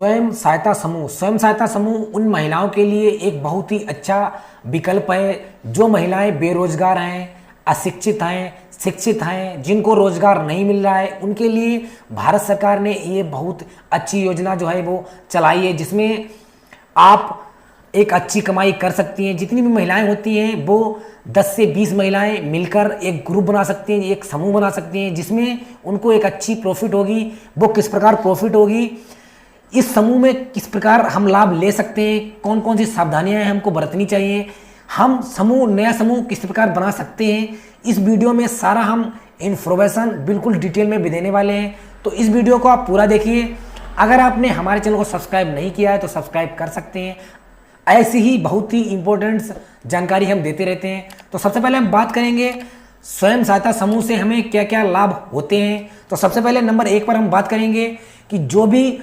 स्वयं सहायता समूह उन महिलाओं के लिए एक बहुत ही अच्छा विकल्प है जो महिलाएं बेरोजगार हैं, अशिक्षित हैं, शिक्षित हैं, जिनको रोजगार नहीं मिल रहा है। उनके लिए भारत सरकार ने ये बहुत अच्छी योजना जो है वो चलाई है, जिसमें आप एक अच्छी कमाई कर सकती हैं। जितनी भी महिलाएं होती हैं वो 10 से 20 महिलाएं मिलकर एक ग्रुप बना सकती हैं, एक समूह बना सकती हैं, जिसमें उनको एक अच्छी प्रॉफिट होगी। वो किस प्रकार प्रॉफिट होगी, इस समूह में किस प्रकार हम लाभ ले सकते हैं, कौन कौन सी सावधानियां हमको बरतनी चाहिए, हम नया समूह किस प्रकार बना सकते हैं, इस वीडियो में सारा हम इन्फॉर्मेशन बिल्कुल डिटेल में भी देने वाले हैं। तो इस वीडियो को आप पूरा देखिए। अगर आपने हमारे चैनल को सब्सक्राइब नहीं किया है तो सब्सक्राइब कर सकते हैं। ऐसी ही बहुत ही इंपॉर्टेंट जानकारी हम देते रहते हैं। तो सबसे पहले हम बात करेंगे स्वयं सहायता समूह से हमें क्या क्या लाभ होते हैं। तो सबसे पहले नंबर 1 पर हम बात करेंगे कि जो भी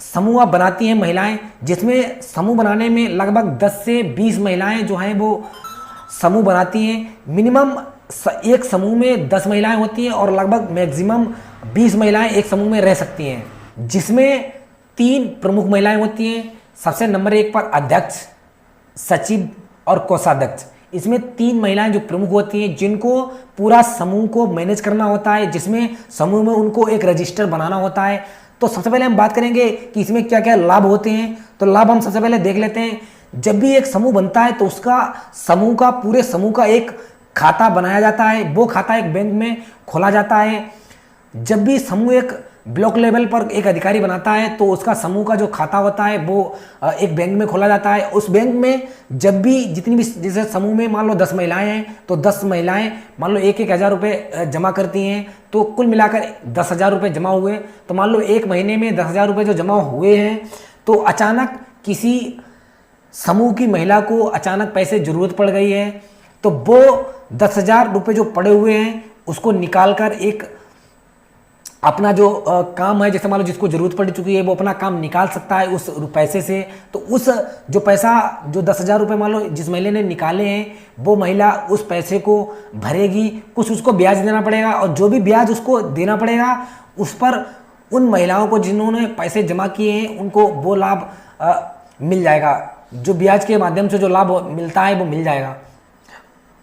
समूह आप बनाती हैं महिलाएं, जिसमें समूह बनाने में लगभग 10 से 20 महिलाएं जो हैं वो समूह बनाती हैं। मिनिमम एक समूह में 10 महिलाएं होती हैं और लगभग मैक्सिमम 20 महिलाएं एक समूह में रह सकती हैं, जिसमें 3 प्रमुख महिलाएं होती हैं। सबसे नंबर 1 पर अध्यक्ष, सचिव और कोषाध्यक्ष। इसमें 3 महिलाएं जो प्रमुख होती हैं, जिनको पूरा समूह को मैनेज करना होता है, जिसमें समूह में उनको एक रजिस्टर बनाना होता है। तो सबसे पहले हम बात करेंगे कि इसमें क्या क्या लाभ होते हैं। तो लाभ हम सबसे पहले देख लेते हैं। जब भी एक समूह बनता है तो उसका पूरे समूह का एक खाता बनाया जाता है। वो खाता एक बैंक में खोला जाता है। जब भी समूह एक ब्लॉक लेवल पर एक अधिकारी बनाता है तो उसका समूह का जो खाता होता है वो एक बैंक में खोला जाता है। उस बैंक में जब भी जितनी भी, जैसे समूह में मान लो 10 महिलाएं हैं तो 10 महिलाएं मान लो 1-1 हज़ार रुपये जमा करती हैं, तो कुल मिलाकर 10,000 रुपये जमा हुए। तो मान लो एक महीने में 10,000 रुपये जो जमा हुए हैं, तो अचानक किसी समूह की महिला को अचानक पैसे जरूरत पड़ गई है, तो वो 10,000 रुपये जो पड़े हुए हैं उसको निकाल कर एक अपना जो काम है, जैसे मान लो जिसको जरूरत पड़ चुकी है वो अपना काम निकाल सकता है उस पैसे से। तो उस जो पैसा जो 10,000 रुपये मान लो जिस महिला ने निकाले हैं, वो महिला उस पैसे को भरेगी। कुछ उसको ब्याज देना पड़ेगा और जो भी ब्याज उसको देना पड़ेगा उस पर उन महिलाओं को जिन्होंने पैसे जमा किए हैं उनको वो लाभ मिल जाएगा। जो ब्याज के माध्यम से जो लाभ मिलता है वो मिल जाएगा।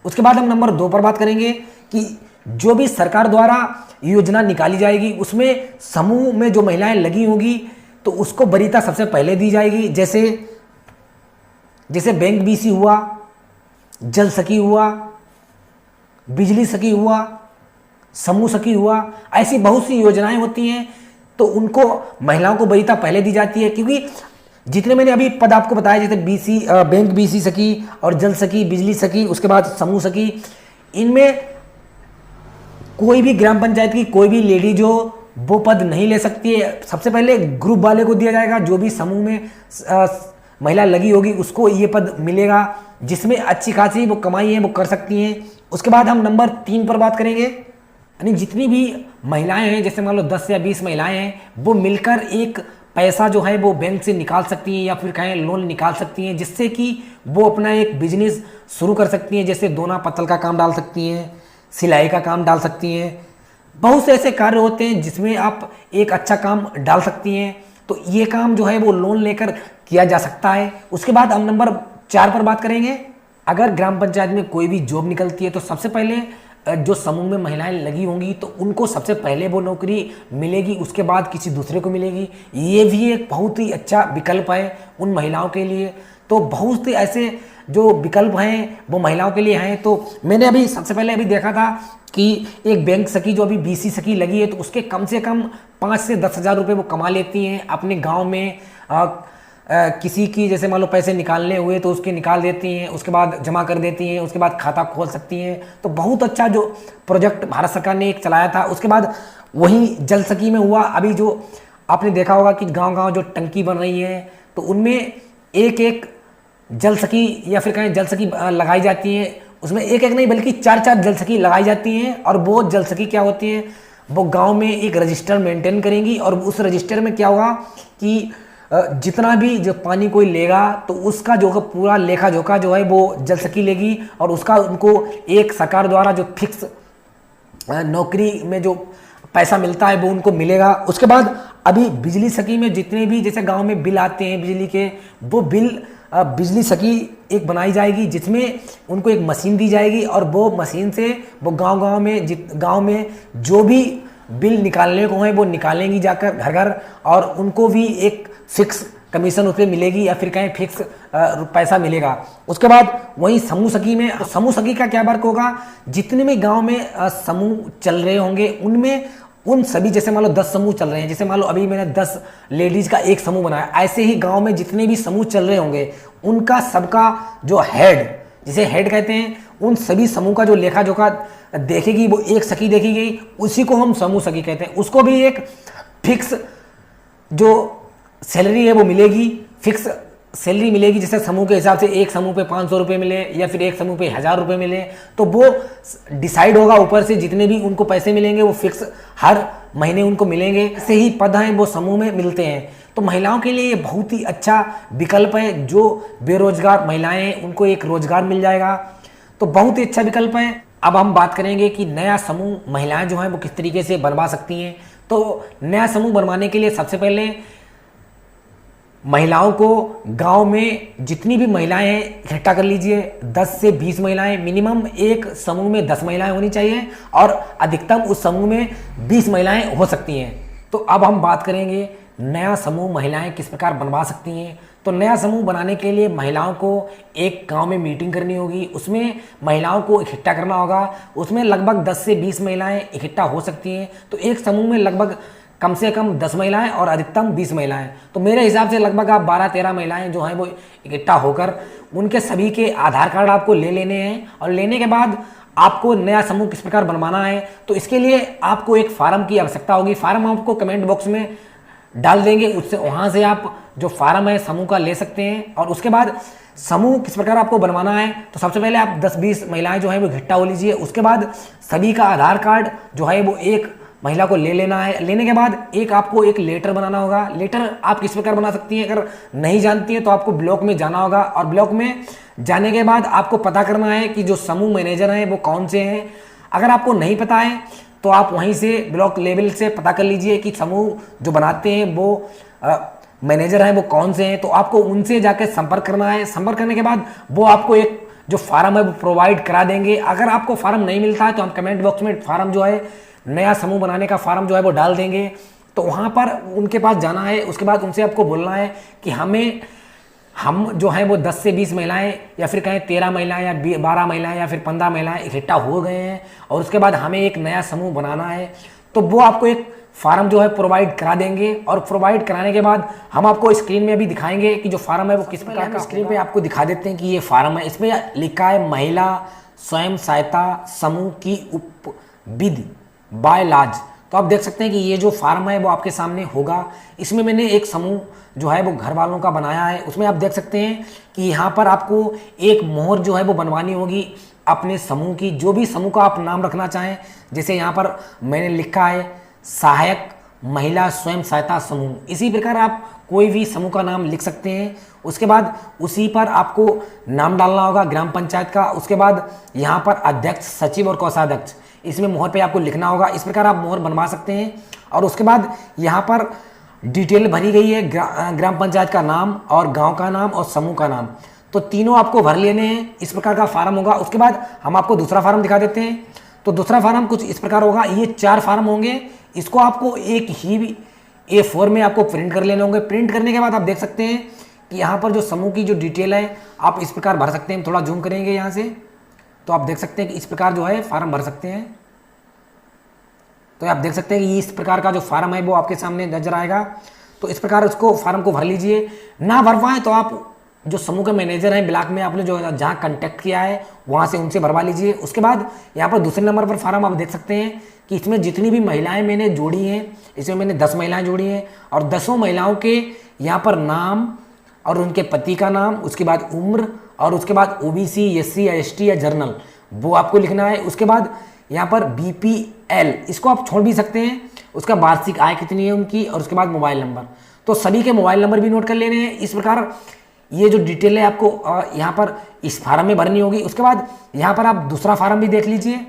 उसके बाद हम नंबर 2 पर बात करेंगे कि जो भी सरकार द्वारा योजना निकाली जाएगी उसमें समूह में जो महिलाएं लगी होंगी तो उसको वरीयता सबसे पहले दी जाएगी। जैसे बैंक बीसी हुआ, जल सखी हुआ, बिजली सखी हुआ, समूह सखी हुआ, ऐसी बहुत सी योजनाएं होती हैं। तो उनको महिलाओं को वरीयता पहले दी जाती है, क्योंकि जितने मैंने अभी पद आपको बताया, जैसे बैंक बीसी सखी और जल सखी, बिजली सखी, उसके बाद समूह सखी, इनमें कोई भी ग्राम पंचायत की कोई भी लेडी जो वो पद नहीं ले सकती है। सबसे पहले ग्रुप वाले को दिया जाएगा। जो भी समूह में महिला लगी होगी उसको ये पद मिलेगा, जिसमें अच्छी खासी वो कमाई है वो कर सकती हैं। उसके बाद हम नंबर 3 पर बात करेंगे, यानी जितनी भी महिलाएं हैं, जैसे मान लो 10 या 20 महिलाएं हैं, वो मिलकर एक पैसा जो है वो बैंक से निकाल सकती हैं या फिर कहें लोन निकाल सकती हैं, जिससे कि वो अपना एक बिजनेस शुरू कर सकती हैं। जैसे दोना पत्तल का काम डाल सकती हैं, सिलाई का काम डाल सकती हैं। बहुत से ऐसे कार्य होते हैं जिसमें आप एक अच्छा काम डाल सकती हैं। तो ये काम जो है वो लोन लेकर किया जा सकता है। उसके बाद हम नंबर 4 पर बात करेंगे। अगर ग्राम पंचायत में कोई भी जॉब निकलती है तो सबसे पहले जो समूह में महिलाएं लगी होंगी तो उनको सबसे पहले वो नौकरी मिलेगी, उसके बाद किसी दूसरे को मिलेगी। ये भी एक बहुत ही अच्छा विकल्प है उन महिलाओं के लिए। तो बहुत से ऐसे जो विकल्प हैं वो महिलाओं के लिए हैं। तो मैंने अभी सबसे पहले अभी देखा था कि एक बैंक सखी जो अभी बीसी सखी लगी है तो उसके कम से कम 5 से 10,000 रुपये वो कमा लेती हैं। अपने गांव में किसी की जैसे मान लो पैसे निकालने हुए तो उसके निकाल देती हैं, उसके बाद जमा कर देती हैं, उसके बाद खाता खोल सकती हैं। तो बहुत अच्छा जो प्रोजेक्ट भारत सरकार ने एक चलाया था। उसके बाद वहीं जल सखी में हुआ, अभी जो आपने देखा होगा कि गाँव-गाँव जो टंकी बन रही है तो उनमें एक जल सखी या फिर कहें जल सखी लगाई जाती है। उसमें एक नहीं बल्कि 4-4 जल सखी लगाई जाती हैं। और वो जल सखी क्या होती है, वो गांव में एक रजिस्टर मेंटेन करेंगी और उस रजिस्टर में क्या होगा कि जितना भी जो पानी कोई लेगा तो उसका जो पूरा लेखा जोखा जो है वो जल सखी लेगी और उसका उनको एक सरकार द्वारा जो फिक्स नौकरी में जो पैसा मिलता है वो उनको मिलेगा। उसके बाद अभी बिजली सखी में जितने भी जैसे गांव में बिल आते हैं बिजली के, वो बिल बिजली सखी एक बनाई जाएगी जिसमें उनको एक मशीन दी जाएगी और वो मशीन से वो गांव में जो भी बिल निकालने को है वो निकालेंगी जाकर घर घर, और उनको भी एक फिक्स कमीशन उस पर मिलेगी या फिर कहें फिक्स पैसा मिलेगा। उसके बाद वहीं समूह सखी में, समूह सखी का क्या वर्क होगा, जितने भी गांव में समूह चल रहे होंगे उनमें उन सभी, जैसे मान लो 10 समूह चल रहे हैं, जैसे मान लो अभी मैंने 10 लेडीज का एक समूह बनाया, ऐसे ही गांव में जितने भी समूह चल रहे होंगे उनका सबका जो हेड, जिसे हेड कहते हैं, उन सभी समूह का जो लेखा जोखा देखेगी वो एक सखी देखेगी, उसी को हम समूह सखी कहते हैं। उसको भी एक फिक्स जो सैलरी है वो मिलेगी, फिक्स सैलरी मिलेगी, जैसे समूह के हिसाब से एक समूह पे 500 रुपये मिले या फिर एक समूह पे 1000 रुपये मिले, तो वो डिसाइड होगा ऊपर से, जितने भी उनको पैसे मिलेंगे वो फिक्स हर महीने उनको मिलेंगे। ऐसे ही पद हैं वो समूह में मिलते हैं। तो महिलाओं के लिए ये बहुत ही अच्छा विकल्प है, जो बेरोजगार महिलाएं हैं उनको एक रोजगार मिल जाएगा, तो बहुत ही अच्छा विकल्प है। अब हम बात करेंगे कि नया समूह महिलाएं जो हैं वो किस तरीके से बनवा सकती हैं। तो नया समूह बनवाने के लिए सबसे पहले महिलाओं को गांव में जितनी भी महिलाएं हैं इकट्ठा कर लीजिए, 10 से 20 महिलाएं, मिनिमम एक समूह में 10 महिलाएं होनी चाहिए और अधिकतम उस समूह में 20 महिलाएं हो सकती हैं। तो अब हम बात करेंगे नया समूह महिलाएं किस प्रकार बनवा सकती हैं। तो नया समूह बनाने के लिए महिलाओं को एक गांव में मीटिंग करनी होगी, उसमें महिलाओं को इकट्ठा करना होगा, उसमें लगभग 10 से 20 महिलाएं इकट्ठा हो सकती हैं। तो एक समूह में लगभग कम से कम 10 महिलाएं और अधिकतम 20 महिलाएं, तो मेरे हिसाब से लगभग आप 12-13 महिलाएं जो हैं वो इकट्ठा होकर उनके सभी के आधार कार्ड आपको ले लेने हैं, और लेने के बाद आपको नया समूह किस प्रकार बनवाना है, तो इसके लिए आपको एक फार्म की आवश्यकता होगी। फार्म आपको कमेंट बॉक्स में डाल देंगे, उससे वहाँ से आप जो फार्म है समूह का ले सकते हैं। और उसके बाद समूह किस प्रकार आपको बनवाना है, तो सबसे पहले आप 10-20 महिलाएं जो हैं वो इकट्ठा हो लीजिए। उसके बाद सभी का आधार कार्ड जो है वो एक महिला को ले लेना है। लेने के बाद आपको एक लेटर बनाना होगा। लेटर आप किस प्रकार बना सकती हैं, अगर नहीं जानती है तो आपको ब्लॉक में जाना होगा, और ब्लॉक में जाने के बाद आपको पता करना है कि जो समूह मैनेजर हैं वो कौन से हैं। अगर आपको नहीं पता है तो आप वहीं से ब्लॉक लेवल से पता कर लीजिए कि समूह जो बनाते हैं वो मैनेजर हैं वो कौन से हैं, तो आपको उनसे जाकर संपर्क करना है। संपर्क करने के बाद वो आपको एक जो फार्म है वो प्रोवाइड करा देंगे। अगर आपको फार्म नहीं मिलता है तो हम कमेंट बॉक्स में फार्म जो है नया समूह बनाने का फार्म जो है वो डाल देंगे, तो वहाँ पर उनके पास जाना है। उसके बाद उनसे आपको बोलना है कि हम जो है वो 10 से 20 महिलाएं या फिर कहें 13 महिलाएं या 12 महिलाएं या फिर 15 महिलाएं इकट्ठा हो गए हैं, और उसके बाद हमें एक नया समूह बनाना है, तो वो आपको एक फार्म जो है प्रोवाइड करा देंगे। और प्रोवाइड कराने के बाद हम आपको स्क्रीन में भी दिखाएंगे कि जो फार्म है वो किस प्रकार का, स्क्रीन पे आपको दिखा देते हैं कि ये फार्म है। इसमें लिखा है महिला स्वयं सहायता समूह की उपविधि बाय लाज। तो आप देख सकते हैं कि ये जो फार्म है वो आपके सामने होगा। इसमें मैंने एक समूह जो है वो घर वालों का बनाया है। उसमें आप देख सकते हैं कि यहाँ पर आपको एक मोहर जो है वो बनवानी होगी अपने समूह की, जो भी समूह का आप नाम रखना चाहें। जैसे यहाँ पर मैंने लिखा है सहायक महिला स्वयं सहायता समूह, इसी प्रकार आप कोई भी समूह का नाम लिख सकते हैं। उसके बाद उसी पर आपको नाम डालना होगा ग्राम पंचायत का। उसके बाद यहाँ पर अध्यक्ष, सचिव और कोषाध्यक्ष, इसमें मोहर पे आपको लिखना होगा। इस प्रकार आप मोहर बनवा सकते हैं। और उसके बाद यहाँ पर डिटेल भरी गई है, ग्राम पंचायत का नाम और गांव का नाम और समूह का नाम, तो तीनों आपको भर लेने हैं। इस प्रकार का फार्म होगा। उसके बाद हम आपको दूसरा फार्म दिखा देते हैं। तो दूसरा फार्म कुछ इस प्रकार होगा। ये 4 फार्म होंगे, इसको आपको एक ही A4 में आपको प्रिंट कर लेने होंगे। प्रिंट करने के बाद आप देख सकते हैं कि यहाँ पर जो समूह की जो डिटेल है आप इस प्रकार भर सकते हैं। थोड़ा जूम करेंगे यहाँ से तो आप देख सकते हैं कि इस प्रकार जो है फार्म भर सकते हैं। तो आप देख सकते हैं कि इस प्रकार का जो फार्म है वो आपके सामने नजर आएगा। तो इस प्रकार उसको फार्म को भर लीजिए। ना भर पाएँ तो आप जो समूह के मैनेजर हैं ब्लॉक में आपने जो जहाँ कांटेक्ट किया है वहाँ से उनसे भरवा लीजिए। उसके बाद यहाँ पर दूसरे नंबर पर फार्म आप देख सकते हैं कि इसमें जितनी भी महिलाएं मैंने जोड़ी हैं, इसमें मैंने 10 महिलाएं जोड़ी हैं, और 10 महिलाओं के यहाँ पर नाम और उनके पति का नाम, उसके बाद उम्र, और उसके बाद OBC, SC या ST या जर्नल वो आपको लिखना है। उसके बाद यहाँ पर BPL, इसको आप छोड़ भी सकते हैं, उसका वार्षिक आय कितनी है उनकी, और उसके बाद मोबाइल नंबर। तो सभी के मोबाइल नंबर भी नोट कर लेने हैं। इस प्रकार ये जो डिटेल है आपको यहाँ पर इस फार्म में भरनी होगी। उसके बाद यहाँ पर आप दूसरा फार्म भी देख लीजिए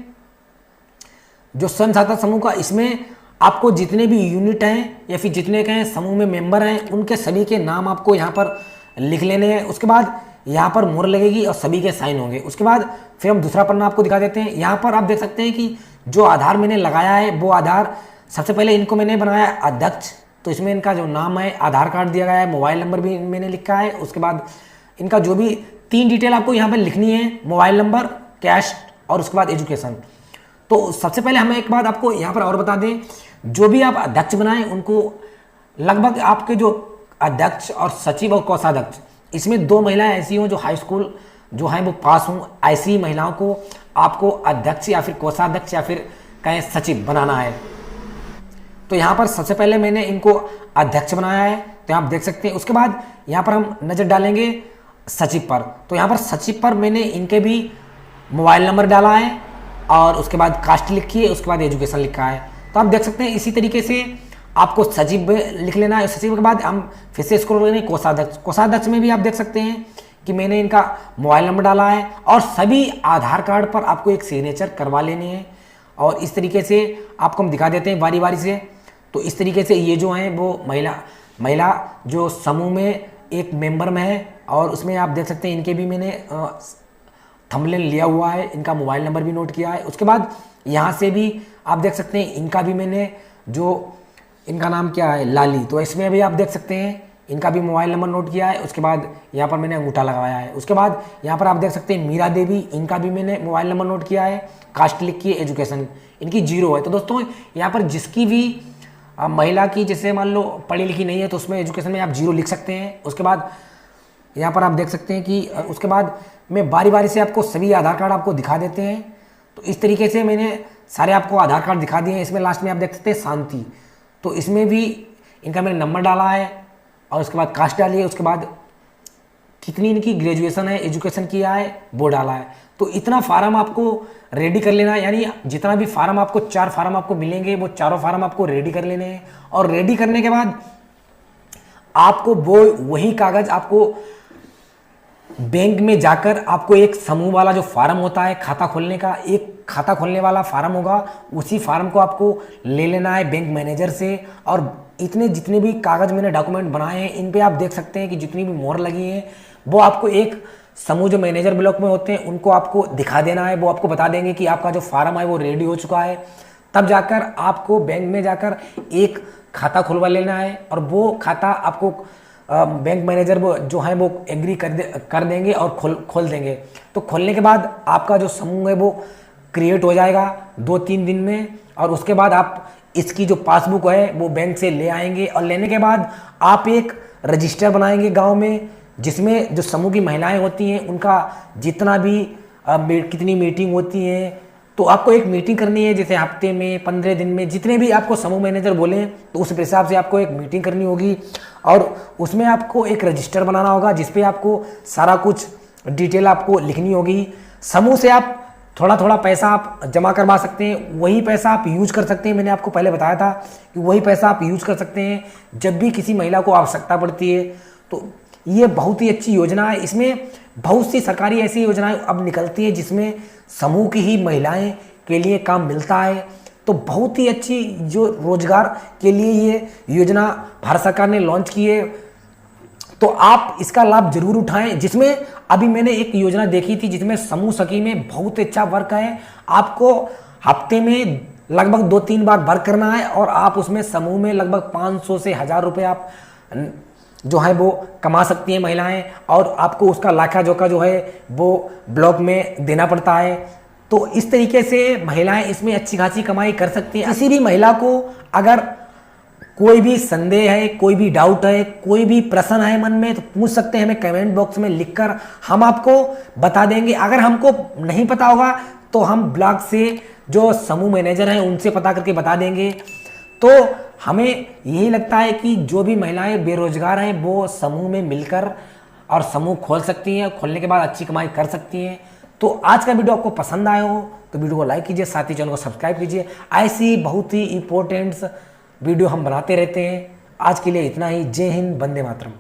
जो स्वयं सहायता समूह का। इसमें आपको जितने भी यूनिट हैं या फिर जितने के हैं समूह में मेंबर हैं, उनके सभी के नाम आपको यहाँ पर लिख लेने हैं। उसके बाद यहाँ पर मोहर लगेगी और सभी के साइन होंगे। उसके बाद फिर हम दूसरा पन्ना आपको दिखा देते हैं। यहाँ पर आप देख सकते हैं कि जो आधार मैंने लगाया है वो आधार, सबसे पहले इनको मैंने बनाया अध्यक्ष, तो इसमें इनका जो नाम है, आधार कार्ड दिया गया है, मोबाइल नंबर भी मैंने लिखा है। उसके बाद इनका जो भी 3 डिटेल आपको यहाँ पर लिखनी है, मोबाइल नंबर, कैस्ट और उसके बाद एजुकेशन। तो सबसे पहले हम एक बात आपको यहाँ पर और बता दें, जो भी आप अध्यक्ष बनाएं उनको लगभग आपके जो अध्यक्ष और सचिव और कोषाध्यक्ष, इसमें 2 महिलाएं ऐसी हों जो हाई स्कूल जो हैं वो पास हों। ऐसी महिलाओं को आपको अध्यक्ष या फिर कोषाध्यक्ष या फिर कहें सचिव बनाना है। तो यहाँ पर सबसे पहले मैंने इनको अध्यक्ष बनाया है, तो आप देख सकते हैं। उसके बाद यहाँ पर हम नज़र डालेंगे सचिव पर, तो यहाँ पर सचिव पर मैंने इनके भी मोबाइल नंबर डाला है और उसके बाद कास्ट लिखी है, उसके बाद एजुकेशन लिखा है। तो आप देख सकते हैं इसी तरीके से आपको सचिव लिख लेना है। सचिव के बाद हम फिर से स्क्रॉल करेंगे कोषाध्यक्ष। कोषाध्यक्ष में भी आप देख सकते हैं कि मैंने इनका मोबाइल नंबर डाला है और सभी आधार कार्ड पर आपको एक सिग्नेचर करवा लेनी है। और इस तरीके से आपको हम दिखा देते हैं बारी बारी से। तो इस तरीके से ये जो हैं वो महिला जो समूह में एक मेंबर में है, और उसमें आप देख सकते हैं इनके भी मैंने थंबनेल लिया हुआ है, इनका मोबाइल नंबर भी नोट किया है। उसके बाद यहाँ से भी आप देख सकते हैं इनका भी मैंने, जो इनका नाम क्या है, लाली, तो इसमें भी आप देख सकते हैं इनका भी मोबाइल नंबर नोट किया है। उसके बाद यहाँ पर मैंने अंगूठा लगाया है। उसके बाद यहाँ पर आप देख सकते हैं मीरा देवी, इनका भी मैंने मोबाइल नंबर नोट किया है, कास्ट लिखी है, एजुकेशन इनकी 0 है। तो दोस्तों यहाँ पर जिसकी भी महिला की जैसे मान लो पढ़ी लिखी नहीं है तो उसमें एजुकेशन में आप 0 लिख सकते हैं। उसके बाद यहाँ पर आप देख सकते हैं कि उसके बाद मैं बारी बारी से आपको सभी आधार कार्ड आपको दिखा देते हैं। तो इस तरीके से मैंने सारे आपको आधार कार्ड दिखा दिए हैं। इसमें लास्ट में आप देख सकते हैं शांति, तो इसमें भी इनका मैंने नंबर डाला है और उसके बाद कास्ट डाली है। उसके बाद कितनी इनकी ग्रेजुएशन है, एजुकेशन किया है, वो डाला है। तो इतना फार्म आपको रेडी कर लेना है, यानी जितना भी फार्म आपको 4 फार्म आपको मिलेंगे वो चारों फार्म आपको रेडी कर लेने हैं। और रेडी करने के बाद आपको वो वही कागज आपको बैंक में जाकर आपको एक समूह वाला जो फार्म होता है खाता खोलने का, एक खाता खोलने वाला फार्म होगा, उसी फार्म को आपको ले लेना है बैंक मैनेजर से। और इतने जितने भी कागज मैंने डॉक्यूमेंट बनाए हैं इन पे आप देख सकते हैं कि जितनी भी मोहर लगी है वो आपको एक समूह जो मैनेजर ब्लॉक में होते हैं उनको आपको दिखा देना है। वो आपको बता देंगे कि आपका जो फार्म है वो रेडी हो चुका है। तब जाकर आपको बैंक में जाकर एक खाता खुलवा लेना है और वो खाता आपको बैंक मैनेजर वो जो है वो एग्री कर देंगे और खोल देंगे। तो खोलने के बाद आपका जो समूह है वो क्रिएट हो जाएगा 2-3 दिन में। और उसके बाद आप इसकी जो पासबुक है वो बैंक से ले आएंगे और लेने के बाद आप एक रजिस्टर बनाएंगे गांव में, जिसमें जो समूह की महिलाएं होती हैं उनका जितना भी कितनी मीटिंग होती है, तो आपको एक मीटिंग करनी है। जैसे हफ्ते में, 15 दिन में, जितने भी आपको समूह मैनेजर बोले तो उस हिसाब से आपको एक मीटिंग करनी होगी। और उसमें आपको एक रजिस्टर बनाना होगा जिस पे आपको सारा कुछ डिटेल आपको लिखनी होगी। समूह से आप थोड़ा थोड़ा पैसा आप जमा करवा सकते हैं, वही पैसा आप यूज कर सकते हैं। मैंने आपको पहले बताया था कि वही पैसा आप यूज कर सकते हैं जब भी किसी महिला को आवश्यकता पड़ती है। तो ये बहुत ही अच्छी योजना है। इसमें बहुत सी सरकारी ऐसी योजनाएं अब निकलती है जिसमें समूह की ही महिलाएं के लिए काम मिलता है। तो बहुत ही अच्छी जो रोजगार के लिए ये योजना भारत सरकार ने लॉन्च की है, तो आप इसका लाभ जरूर उठाएं। जिसमें अभी मैंने एक योजना देखी थी जिसमें समूह सखी में बहुत अच्छा वर्क है। आपको हफ्ते में लगभग 2-3 बार वर्क करना है और आप उसमें समूह में लगभग 500 से 1000 रुपये आप जो है वो कमा सकती हैं महिलाएं। और आपको उसका लाखा जोखा जो है वो ब्लॉक में देना पड़ता है। तो इस तरीके से महिलाएं इसमें अच्छी खासी कमाई कर सकती हैं। किसी भी महिला को अगर कोई भी संदेह है, कोई भी डाउट है, कोई भी प्रश्न है मन में, तो पूछ सकते हैं हमें कमेंट बॉक्स में लिखकर, हम आपको बता देंगे। अगर हमको नहीं पता होगा तो हम ब्लॉक से जो समूह मैनेजर हैं उनसे पता करके बता देंगे। तो हमें यही लगता है कि जो भी महिलाएं बेरोजगार हैं वो समूह में मिलकर और समूह खोल सकती हैं, खोलने के बाद अच्छी कमाई कर सकती हैं। तो आज का वीडियो आपको पसंद आया हो तो वीडियो को लाइक कीजिए, साथ ही चैनल को सब्सक्राइब कीजिए। ऐसी बहुत ही इंपॉर्टेंट वीडियो हम बनाते रहते हैं। आज के लिए इतना ही। जय हिंद, वंदे मातरम।